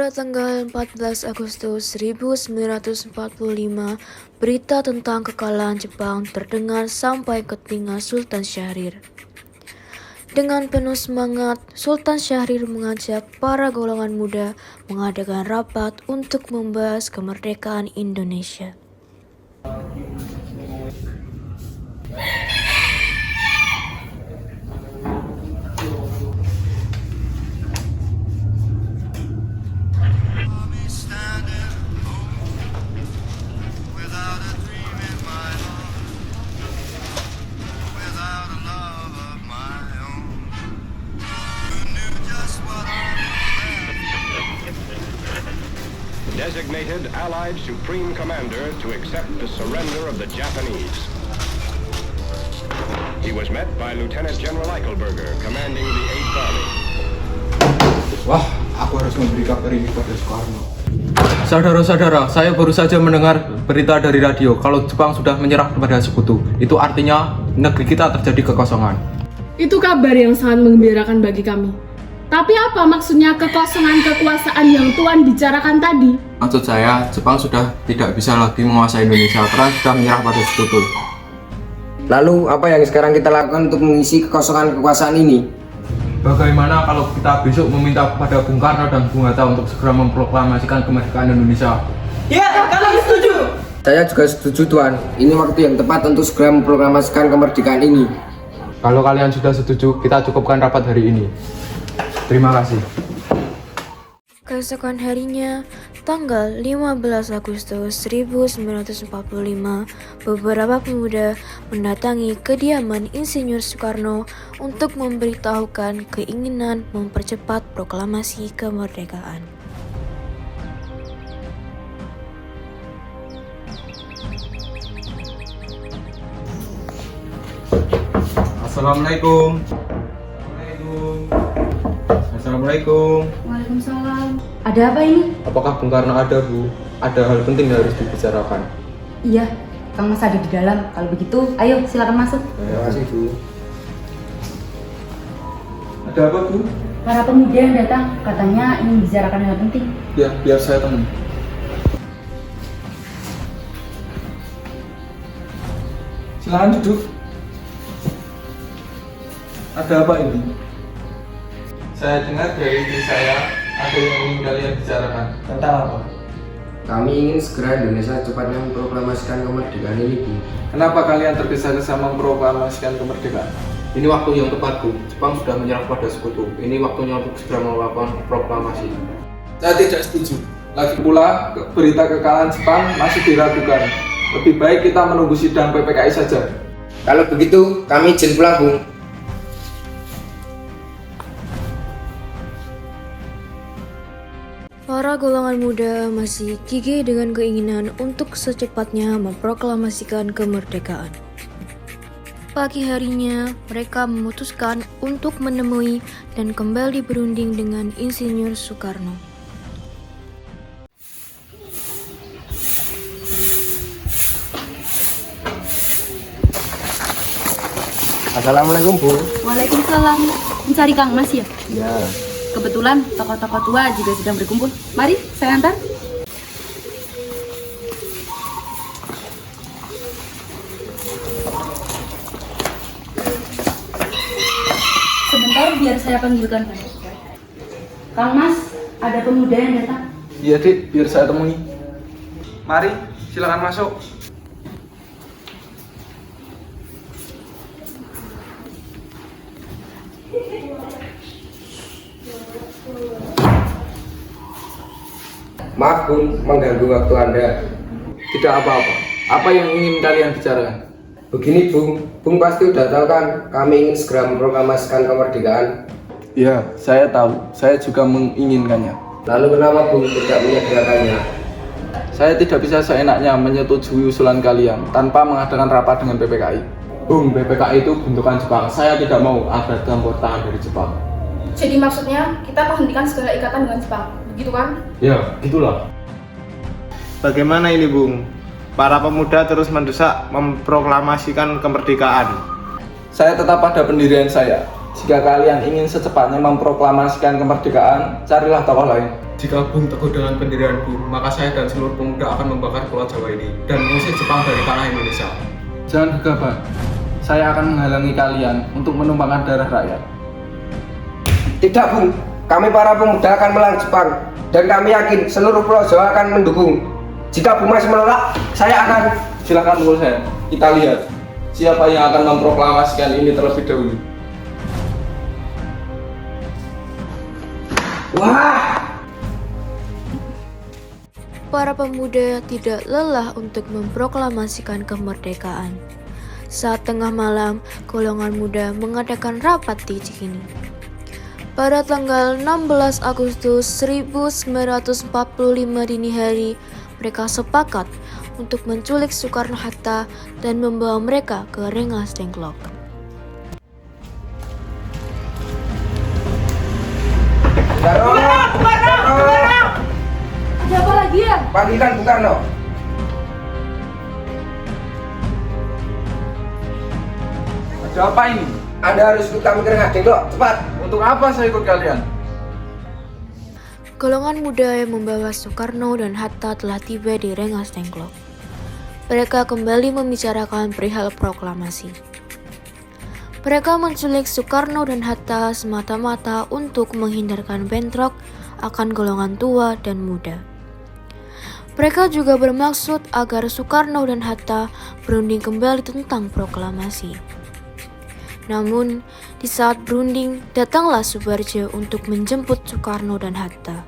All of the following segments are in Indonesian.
Pada tanggal 14 Agustus 1945, berita tentang kekalahan Jepang terdengar sampai ke telinga Sultan Syahrir. Dengan penuh semangat, Sultan Syahrir mengajak para golongan muda mengadakan rapat untuk membahas kemerdekaan Indonesia. Designated Allied Supreme Commander to accept the surrender of the Japanese. He was met by Lieutenant General Eichelberger, commanding the 8th Army. Wah, aku harus memberi kabar ini pada Soekarno. Saudara-saudara, saya baru saja mendengar berita dari radio kalau Jepang sudah menyerah kepada sekutu. Itu artinya negeri kita terjadi kekosongan. Itu kabar yang sangat menggembirakan bagi kami. Tapi apa maksudnya kekosongan kekuasaan yang Tuan bicarakan tadi? Maksud saya, Jepang sudah tidak bisa lagi menguasai Indonesia karena sudah menyerah pada sekutu. Lalu apa yang sekarang kita lakukan untuk mengisi kekosongan kekuasaan ini? Bagaimana kalau kita besok meminta kepada Bung Karno dan Bung Hatta untuk segera memproklamasikan kemerdekaan Indonesia? Ya, kami setuju. Saya juga setuju Tuan, ini waktu yang tepat untuk segera memproklamasikan kemerdekaan ini. Kalau kalian sudah setuju, kita cukupkan rapat hari ini. Terima kasih. Keesokan harinya, tanggal 15 Agustus 1945, beberapa pemuda mendatangi kediaman Insinyur Soekarno untuk memberitahukan keinginan mempercepat proklamasi kemerdekaan. Assalamualaikum. Assalamualaikum. Waalaikumsalam. Ada apa ini? Apakah Bung Karno ada, Bu? Ada hal penting yang harus dibicarakan. Iya, Kang Mas ada di dalam. Kalau begitu, ayo silakan masuk. Terima kasih Bu. Ada apa, Bu? Para pemuda yang datang katanya ingin bicarakan hal penting. Ya, biar saya teman. Silakan duduk. Ada apa ini? Saya dengar dari istri saya ada yang ingin kalian bicarakan. Tentang apa? Kami ingin segera Indonesia cepatnya memproklamasikan kemerdekaan ini Bu. Kenapa kalian tergesa-gesa memproklamasikan kemerdekaan? Ini waktu yang tepat, Bu. Jepang sudah menyerah pada sekutu. Ini waktunya untuk segera melakukan proklamasi. Saya tidak setuju. Lagi pula, berita kekalahan Jepang masih diragukan. Lebih baik kita menunggu sidang PPKI saja. Kalau begitu, kami izin pulang Bu. Para golongan muda masih gigih dengan keinginan untuk secepatnya memproklamasikan kemerdekaan. Pagi harinya, mereka memutuskan untuk menemui dan kembali berunding dengan Insinyur Soekarno. Assalamualaikum Bu. Waalaikumsalam. Mencari Kang Mas ya? Ya. Kebetulan tokoh-tokoh tua juga sedang berkumpul. Mari, saya antar. Sebentar biar saya panggilkan. Kang Mas, ada pemuda yang datang. Iya, Dik, biar saya temui. Mari, silakan masuk. Maaf Bung, mengganggu waktu Anda. Tidak apa-apa. Apa yang ingin kalian bicarakan? Begini Bung pasti udah tahu kan, kami ingin segera memproklamasikan kemerdekaan. Ya, saya tahu. Saya juga menginginkannya. Lalu kenapa Bung tidak menyegerakannya? Saya tidak bisa seenaknya menyetujui usulan kalian tanpa mengadakan rapat dengan PPKI. Bung, PPKI itu bentukan Jepang. Saya tidak mau ada campur tangan dari Jepang. Jadi maksudnya kita menghentikan segala ikatan dengan Jepang, begitu kan? Ya, gitulah. Bagaimana ini Bung? Para pemuda terus mendesak memproklamasikan kemerdekaan. Saya tetap pada pendirian saya. Jika kalian ingin secepatnya memproklamasikan kemerdekaan, carilah tokoh lain. Jika Bung teguh dengan pendirian Bung, maka saya dan seluruh pemuda akan membakar Pulau Jawa ini dan mengusir Jepang dari tanah Indonesia. Jangan gegabah. Saya akan menghalangi kalian untuk menumpahkan darah rakyat. Tidak, Bung. Kami para pemuda akan melawan Jepang dan kami yakin seluruh Pulau Jawa akan mendukung. Jika Bung masih menolak, saya akan... Silakan pukul saya. Kita lihat siapa yang akan memproklamasikan ini terlebih dahulu. Wah! Para pemuda tidak lelah untuk memproklamasikan kemerdekaan. Saat tengah malam, golongan muda mengadakan rapat di Cikini. Pada tanggal 16 Agustus 1945 dini hari, mereka sepakat untuk menculik Soekarno-Hatta dan membawa mereka ke Rengas Dengklok. Karno! Ada apa lagi ya? Panggilkan Bung Karno. Ada apa ini? Anda harus ikut kami ke Rengas Dengklok, cepat. Untuk apa saya ikut kalian? Golongan muda yang membawa Soekarno dan Hatta telah tiba di Rengas Dengklok. Mereka kembali membicarakan perihal proklamasi. Mereka menculik Soekarno dan Hatta semata-mata untuk menghindarkan bentrok akan golongan tua dan muda. Mereka juga bermaksud agar Soekarno dan Hatta berunding kembali tentang proklamasi. Namun, di saat berunding, datanglah Soebardjo untuk menjemput Soekarno dan Hatta.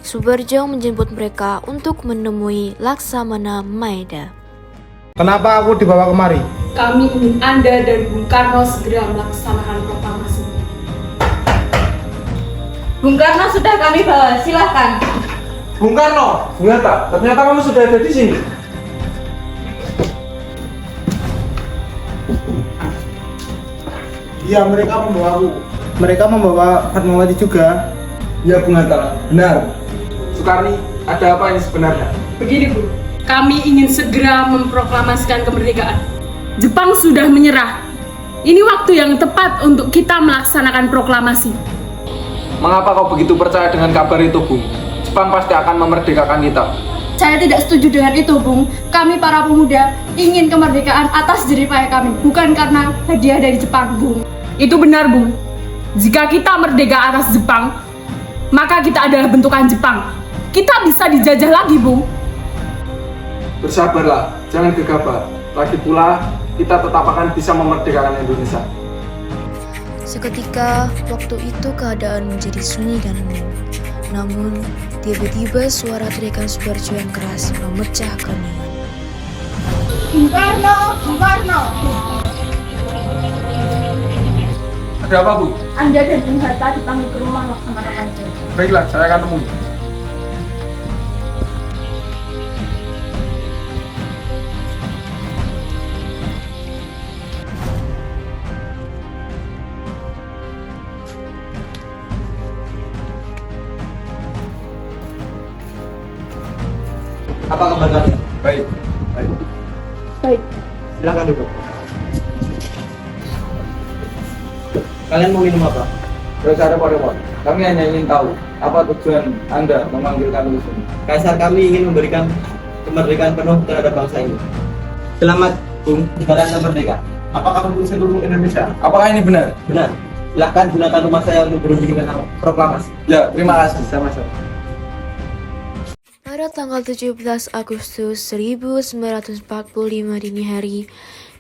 Soebardjo menjemput mereka untuk menemui Laksamana Maeda. Kenapa aku dibawa kemari? Kami ingin Anda dan Bung Karno segera melaksanakan proklamasi. Bung Karno sudah kami bawa, silahkan. Bung Karno, Bung Hatta, ternyata kamu sudah ada di sini. Iya, mereka membawa aku. Mereka membawa Fatmawati juga. Ya Bung Hatta, benar. Soekarni, ada apa ini sebenarnya? Begini, Bu. Kami ingin segera memproklamasikan kemerdekaan. Jepang sudah menyerah. Ini waktu yang tepat untuk kita melaksanakan proklamasi. Mengapa kau begitu percaya dengan kabar itu, Bung? Jepang pasti akan memerdekakan kita. Saya tidak setuju dengan itu, Bung. Kami para pemuda ingin kemerdekaan atas jerih payah kami, bukan karena hadiah dari Jepang, Bung. Itu benar, Bung. Jika kita merdeka atas Jepang, maka kita adalah bentukan Jepang. Kita bisa dijajah lagi, Bung. Bersabarlah, jangan gegabah. Lagi pula, kita tetap akan bisa memerdekakan Indonesia. Seketika, waktu itu keadaan menjadi sunyi dan hening. Namun, tiba-tiba suara teriakan Soebardjo yang keras memecah keheningan. Bung Karno, Bung Karno. Ada apa, Bu? Anda dan Bung Hatta dipanggil ke rumah Laksamana Maeda. Baiklah, saya akan temui. Apa kabar kalian? Baik. Baik. Silakan duduk. Kalian mau minum apa? Saudara Pak, kami hanya ingin tahu apa tujuan Anda memanggil kami di sini. Kaisar kami ingin memberikan kemerdekaan penuh terhadap bangsa ini. Selamat, Bung, Anda merdeka. Apakah untuk seluruh Indonesia? Apakah ini benar? Benar. Silahkan gunakan rumah saya untuk berunding dengan proklamasi. Ya, terima kasih. Sama-sama. Pada tanggal 17 Agustus 1945 dini hari,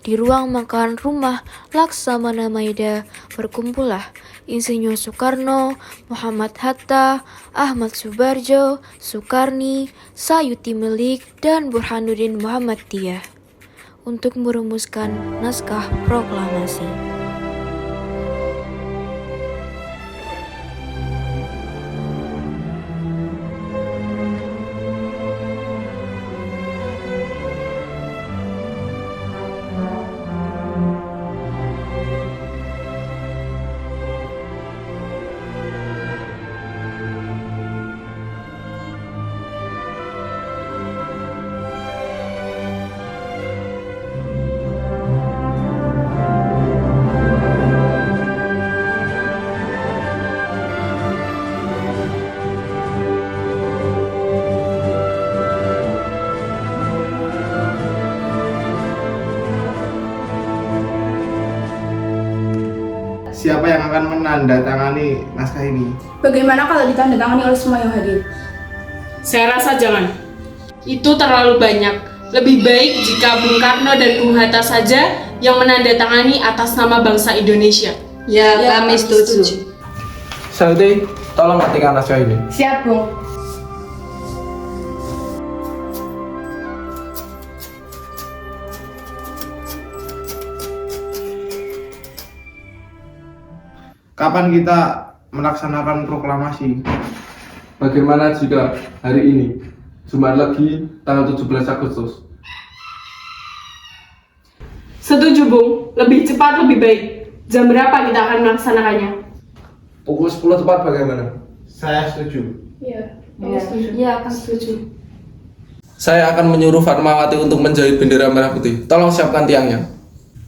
di ruang makan rumah Laksamana Maeda berkumpullah Insinyur Soekarno, Muhammad Hatta, Ahmad Soebardjo, Soekarni, Sayuti Melik, dan Burhanuddin Muhammadiyah untuk merumuskan naskah proklamasi. siapa yang akan menandatangani naskah ini? Bagaimana kalau ditandatangani oleh semua yang hadir? Saya rasa jangan. Itu terlalu banyak. Lebih baik jika Bung Karno dan Bung Hatta saja yang menandatangani atas nama bangsa Indonesia. Ya, kami setuju. Sauti, tolong matikan naskah ini. Siap, Bung. Kapan kita melaksanakan proklamasi? Bagaimana jika hari ini, Jumat Legi, tanggal 17 Agustus? Setuju, Bung. Lebih cepat lebih baik. Jam berapa kita akan melaksanakannya? Pukul 10 tepat bagaimana? Saya setuju. Iya, Akan setuju. Saya akan menyuruh Fatmawati untuk menjahit bendera merah putih. Tolong siapkan tiangnya.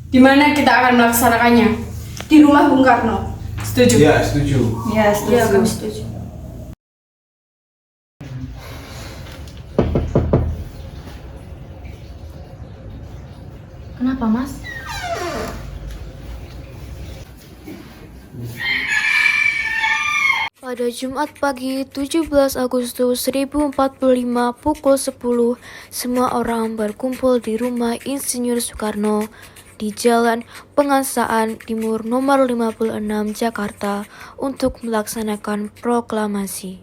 Di mana kita akan melaksanakannya? Di rumah Bung Karno. Setuju. Ya, setuju. Iya, kami setuju. Kenapa, Mas? Pada Jumat pagi 17 Agustus 1045 pukul 10, semua orang berkumpul di rumah Insinyur Soekarno di Jalan Pengansaan Timur nomor 56 Jakarta untuk melaksanakan proklamasi.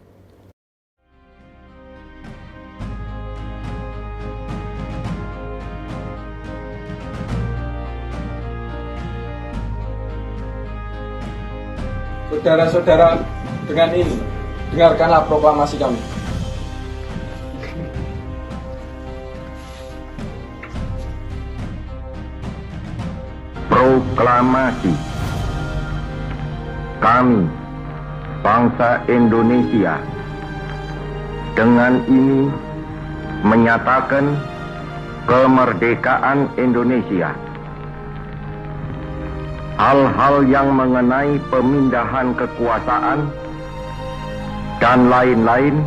Saudara-saudara, dengan ini, dengarkanlah proklamasi kami. Proklamasi. Kami, bangsa Indonesia, dengan ini menyatakan kemerdekaan Indonesia. Hal-hal yang mengenai pemindahan kekuasaan dan lain-lain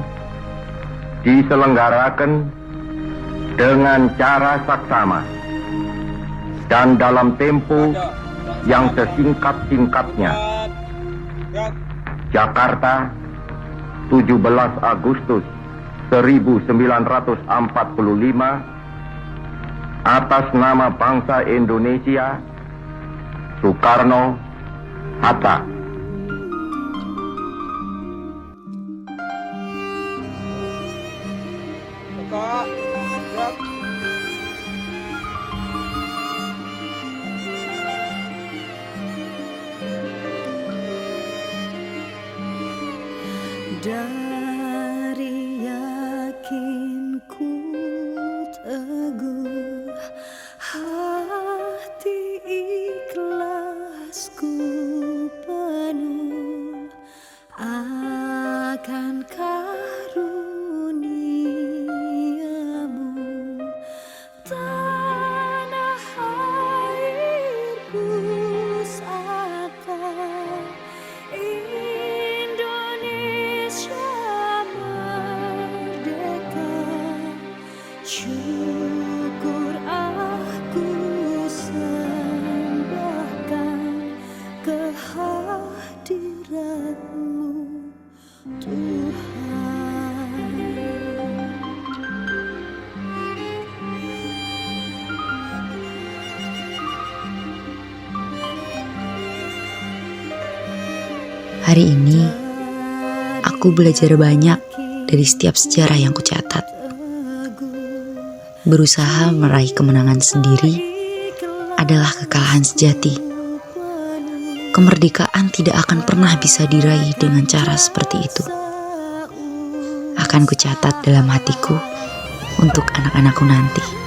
diselenggarakan dengan cara saksama dan dalam tempo yang sesingkat-singkatnya. Jakarta, 17 Agustus 1945, atas nama bangsa Indonesia, Soekarno, Hatta. Dari yakinku teguh, hati ikhlasku penuh akan karuniamu, tanah airku saka Indonesia merdeka. Syukur aku sembahkan kehadiratmu, Tuhan. Hari ini, aku belajar banyak dari setiap sejarah yang kucatat. Berusaha meraih kemenangan sendiri adalah kekalahan sejati. Kemerdekaan tidak akan pernah bisa diraih dengan cara seperti itu. Akan kucatat dalam hatiku untuk anak-anakku nanti.